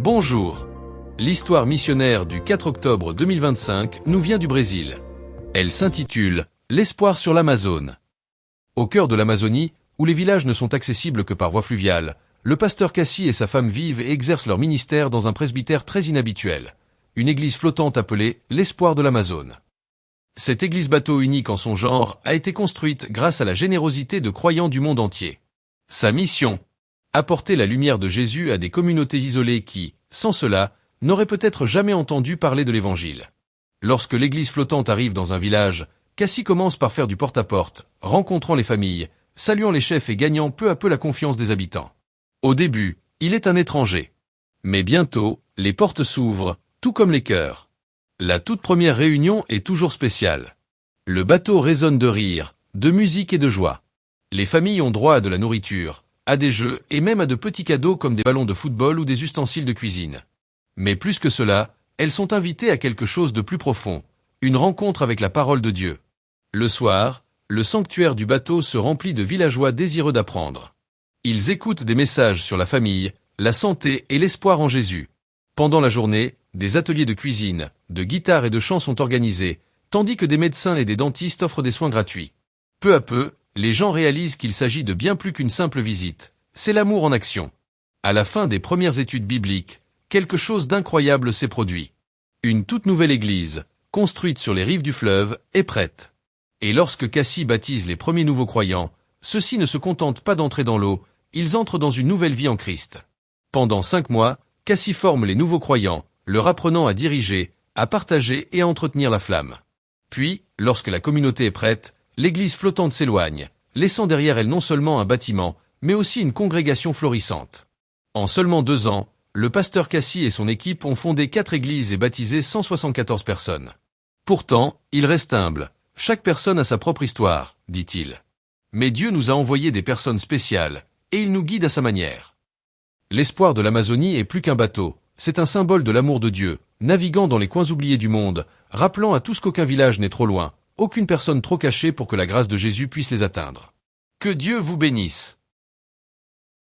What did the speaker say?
Bonjour. L'histoire missionnaire du 4 octobre 2025 nous vient du Brésil. Elle s'intitule « L'espoir sur l'Amazone ». Au cœur de l'Amazonie, où les villages ne sont accessibles que par voie fluviale, le pasteur Cassi et sa femme vivent et exercent leur ministère dans un presbytère très inhabituel, une église flottante appelée « l'Espoir de l'Amazone ». Cette église bateau unique en son genre a été construite grâce à la générosité de croyants du monde entier. Sa mission : apporter la lumière de Jésus à des communautés isolées qui, sans cela, n'auraient peut-être jamais entendu parler de l'Évangile. Lorsque l'église flottante arrive dans un village, Cassi commence par faire du porte-à-porte, rencontrant les familles, saluant les chefs et gagnant peu à peu la confiance des habitants. Au début, il est un étranger. Mais bientôt, les portes s'ouvrent, tout comme les cœurs. La toute première réunion est toujours spéciale. Le bateau résonne de rire, de musique et de joie. Les familles ont droit à de la nourriture, à des jeux et même à de petits cadeaux comme des ballons de football ou des ustensiles de cuisine. Mais plus que cela, elles sont invitées à quelque chose de plus profond, une rencontre avec la parole de Dieu. Le soir, le sanctuaire du bateau se remplit de villageois désireux d'apprendre. Ils écoutent des messages sur la famille, la santé et l'espoir en Jésus. Pendant la journée, des ateliers de cuisine, de guitare et de chant sont organisés, tandis que des médecins et des dentistes offrent des soins gratuits. Peu à peu, les gens réalisent qu'il s'agit de bien plus qu'une simple visite. C'est l'amour en action. À la fin des premières études bibliques, quelque chose d'incroyable s'est produit. Une toute nouvelle église, construite sur les rives du fleuve, est prête. Et lorsque Cassi baptise les premiers nouveaux croyants, ceux-ci ne se contentent pas d'entrer dans l'eau, ils entrent dans une nouvelle vie en Christ. Pendant 5 mois, Cassi forme les nouveaux croyants, leur apprenant à diriger, à partager et à entretenir la flamme. Puis, lorsque la communauté est prête, l'église flottante s'éloigne, laissant derrière elle non seulement un bâtiment, mais aussi une congrégation florissante. En seulement 2 ans, le pasteur Cassi et son équipe ont fondé 4 églises et baptisé 174 personnes. Pourtant, il reste humble. Chaque personne a sa propre histoire, dit-il. Mais Dieu nous a envoyé des personnes spéciales, et il nous guide à sa manière. L'espoir de l'Amazonie est plus qu'un bateau, c'est un symbole de l'amour de Dieu, naviguant dans les coins oubliés du monde, rappelant à tous qu'aucun village n'est trop loin, aucune personne trop cachée pour que la grâce de Jésus puisse les atteindre. Que Dieu vous bénisse.